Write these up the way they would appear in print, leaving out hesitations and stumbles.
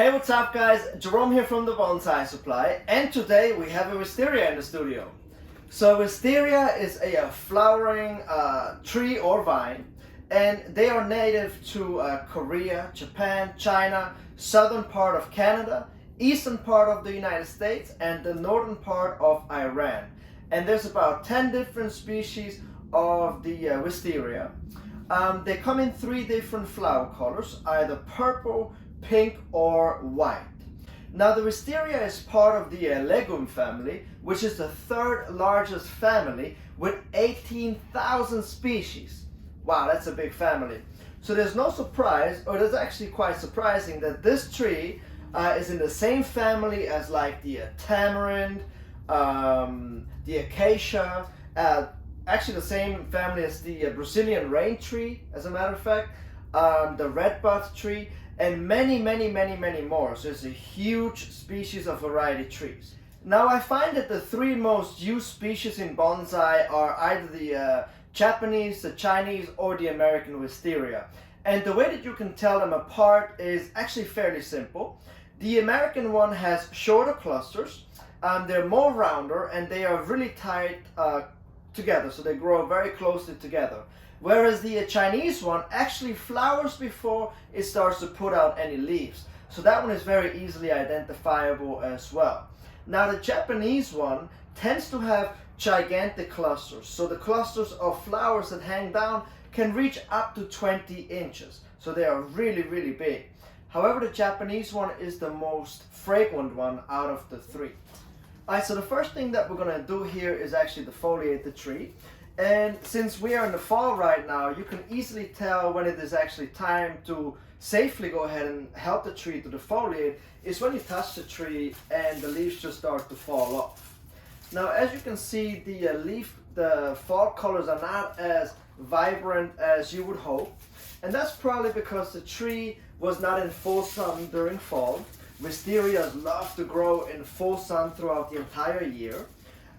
Hey, what's up guys? Jerome here from the Bonsai Supply, and today we have a Wisteria in the studio. So Wisteria is a flowering tree or vine, and they are native to Korea, Japan, China, southern part of Canada, eastern part of the United States, and the northern part of Iran. And there's about 10 different species of the Wisteria. They come in 3 different flower colors, either purple, pink or white. Now the Wisteria is part of the legume family, which is the 3rd largest family with 18,000 species. Wow, that's a big family. So there's no surprise, or it's actually quite surprising, that this tree is in the same family as like the tamarind, the acacia, actually the same family as the Brazilian rain tree, as a matter of fact, the redbud tree, and many more. So it's a huge species of variety trees. Now I find that the 3 most used species in bonsai are either the Japanese, the Chinese, or the American Wisteria. And the way that you can tell them apart is actually fairly simple. The American one has shorter clusters, they're more rounder, and they are really tight together, so they grow very closely together. Whereas the Chinese one actually flowers before it starts to put out any leaves. So that one is very easily identifiable as well. Now the Japanese one tends to have gigantic clusters. So the clusters of flowers that hang down can reach up to 20 inches. So they are really big. However, the Japanese one is the most fragrant one out of the 3. Alright, so the first thing that we're going to do here is actually defoliate the tree. And since we are in the fall right now, you can easily tell when it is actually time to safely go ahead and help the tree to defoliate is when you touch the tree and the leaves just start to fall off. Now as you can see, the fall colors are not as vibrant as you would hope, and that's probably because the tree was not in full sun during fall. Wisterias love to grow in full sun throughout the entire year.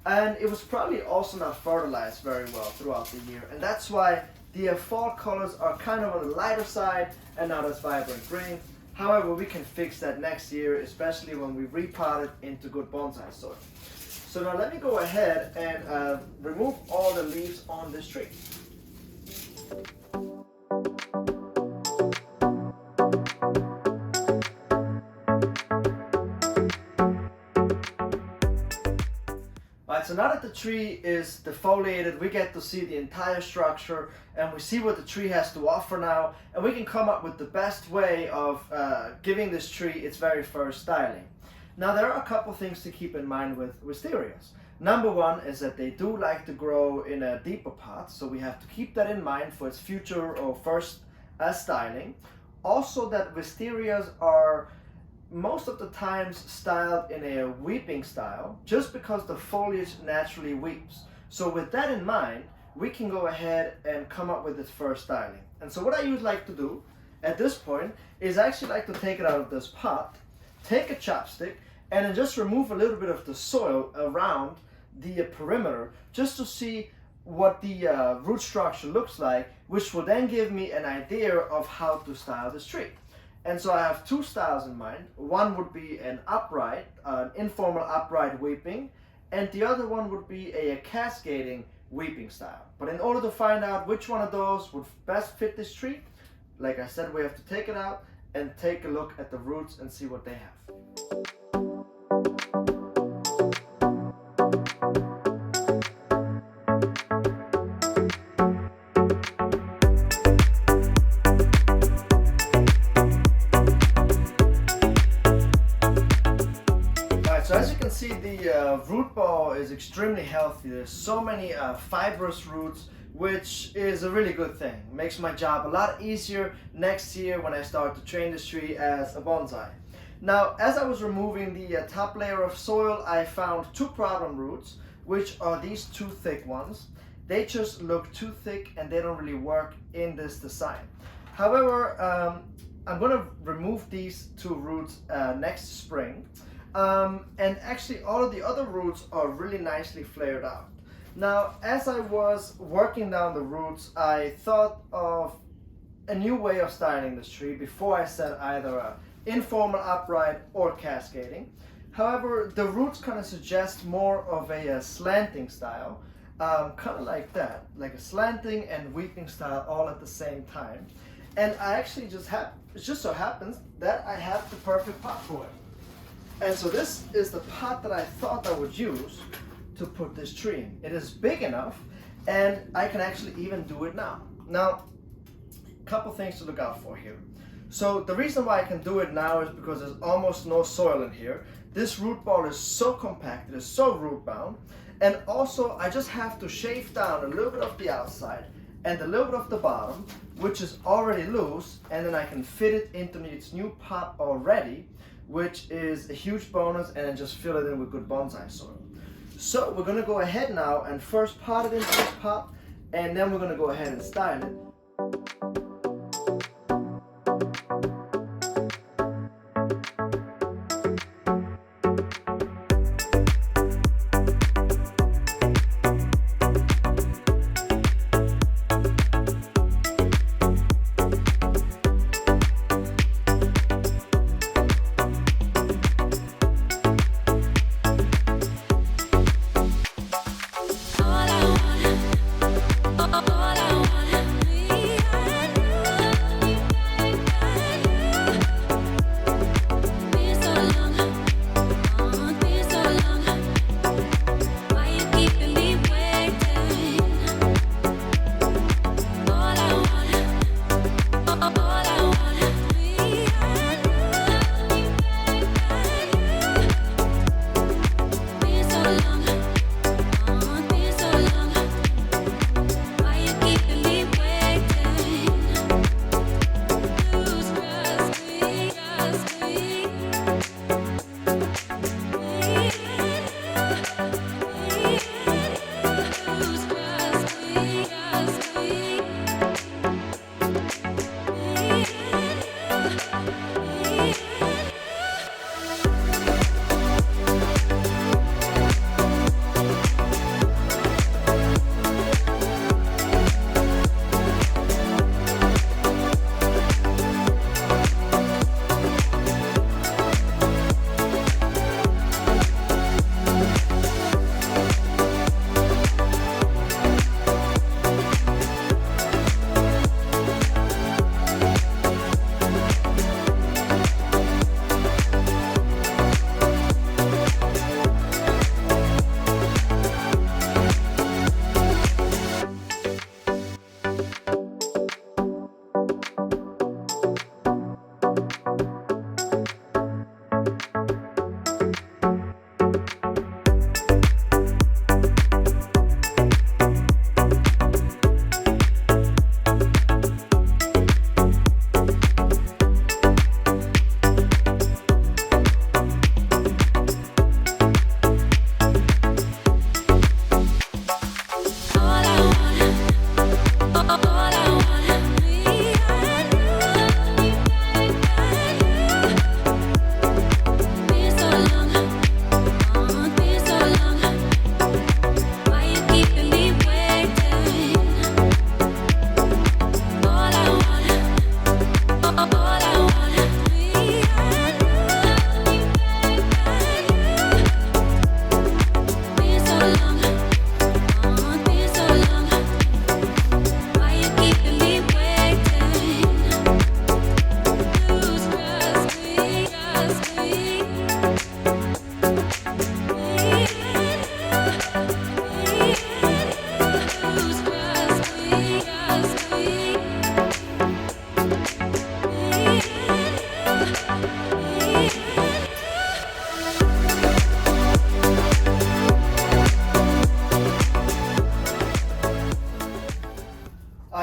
And it was probably also not fertilized very well throughout the year, and that's why the fall colors are kind of on the lighter side and not as vibrant green. However, we can fix that next year, especially when we repot it into good bonsai soil. So now let me go ahead and remove all the leaves on this tree. So now that the tree is defoliated, we get to see the entire structure and we see what the tree has to offer now, and we can come up with the best way of giving this tree its very first styling. Now there are a couple things to keep in mind with Wisterias. Number 1 is that they do like to grow in a deeper pot, so we have to keep that in mind for its future or first styling. Also that Wisterias are most of the times styled in a weeping style, just because the foliage naturally weeps. So with that in mind, we can go ahead and come up with its first styling. And so what I usually like to do at this point is I actually like to take it out of this pot, take a chopstick, and then just remove a little bit of the soil around the perimeter, just to see what the root structure looks like, which will then give me an idea of how to style this tree. And so I have 2 styles in mind. One would be an upright, an informal upright weeping, and the other one would be a cascading weeping style. But in order to find out which one of those would best fit this tree, like I said, we have to take it out and take a look at the roots and see what they have. So as you can see, the root ball is extremely healthy. There's so many fibrous roots, which is a really good thing. It makes my job a lot easier next year when I start to train this tree as a bonsai. Now, as I was removing the top layer of soil, I found 2 problem roots, which are these 2 thick ones. They just look too thick and they don't really work in this design. However, I'm going to remove these 2 roots next spring. And actually all of the other roots are really nicely flared out. Now, as I was working down the roots, I thought of a new way of styling this tree before I set either a informal upright or cascading. However, the roots kind of suggest more of a slanting style, kind of like that, like a slanting and weeping style all at the same time. And I actually it just so happens that I have the perfect pot for it. And so this is the pot that I thought I would use to put this tree in. It is big enough, and I can actually even do it now. Now, a couple things to look out for here. So the reason why I can do it now is because there's almost no soil in here. This root ball is so compact, it is so root bound, and also I just have to shave down a little bit of the outside and a little bit of the bottom, which is already loose, and then I can fit it into its new pot already, which is a huge bonus, and then just fill it in with good bonsai soil. So we're gonna go ahead now and first pot it into this pot, and then we're gonna go ahead and style it.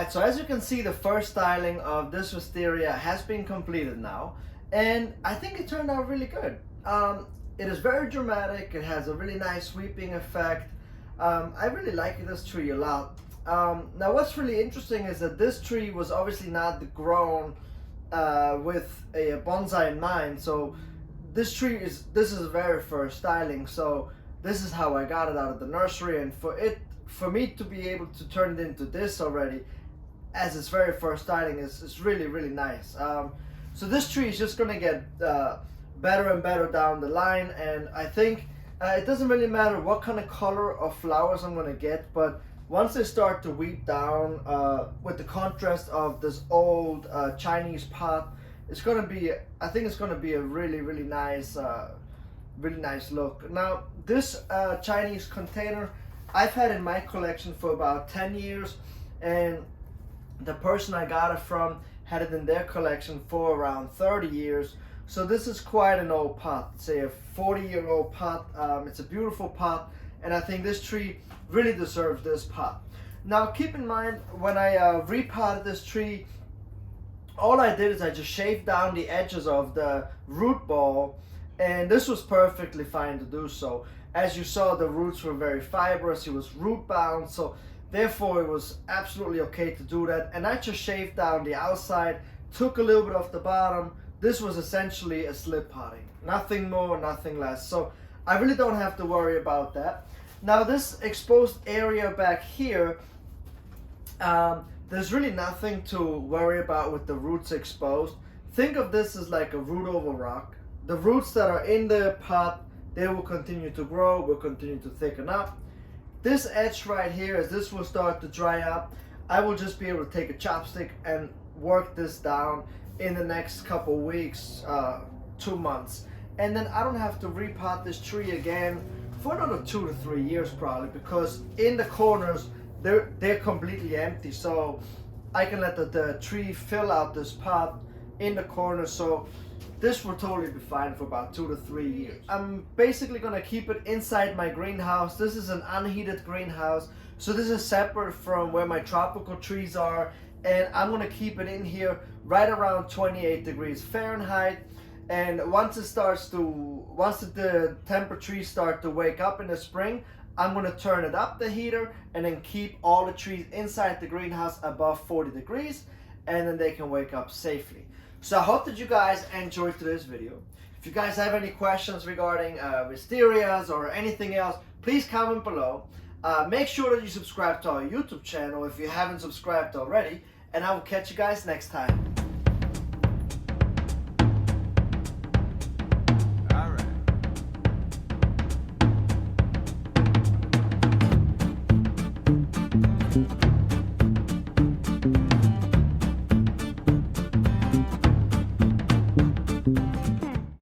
Alright, so as you can see, the first styling of this wisteria has been completed now, and I think it turned out really good. It is very dramatic, it has a really nice sweeping effect. I really like this tree a lot. Now what's really interesting is that this tree was obviously not grown with a bonsai in mind, so this is the very first styling, so this is how I got it out of the nursery, and for me to be able to turn it into this already as its very first styling is really, really nice. So this tree is just gonna get better and better down the line, and I think it doesn't really matter what kind of color of flowers I'm gonna get, but once they start to weep down with the contrast of this old Chinese pot, it's gonna be, I think it's gonna be a really nice look. Now this Chinese container I've had in my collection for about 10 years, and the person I got it from had it in their collection for around 30 years. So this is quite an old pot, say a 40-year-old pot. It's a beautiful pot, and I think this tree really deserves this pot. Now keep in mind, when I repotted this tree, all I did is I just shaved down the edges of the root ball, and this was perfectly fine to do so. As you saw, the roots were very fibrous, it was root bound, so therefore it was absolutely okay to do that. And I just shaved down the outside, took a little bit off the bottom. This was essentially a slip potting, nothing more, nothing less. So I really don't have to worry about that. Now this exposed area back here, there's really nothing to worry about with the roots exposed. Think of this as like a root over rock. The roots that are in the pot, they will continue to grow, will continue to thicken up. This edge right here, as this will start to dry up, I will just be able to take a chopstick and work this down in the next couple weeks, 2 months. And then I don't have to repot this tree again for another 2 to 3 years probably, because in the corners, they're completely empty. So I can let the tree fill out this pot in the corner. So this will totally be fine for about 2 to 3 years. I'm basically gonna keep it inside my greenhouse. This is an unheated greenhouse, so this is separate from where my tropical trees are, and I'm gonna keep it in here right around 28 degrees Fahrenheit. And once the temperatures start to wake up in the spring, I'm gonna turn it up, the heater, and then keep all the trees inside the greenhouse above 40 degrees, and then they can wake up safely. So I hope that you guys enjoyed today's video. If you guys have any questions regarding Wisterias or anything else, please comment below. Make sure that you subscribe to our YouTube channel if you haven't subscribed already, and I will catch you guys next time.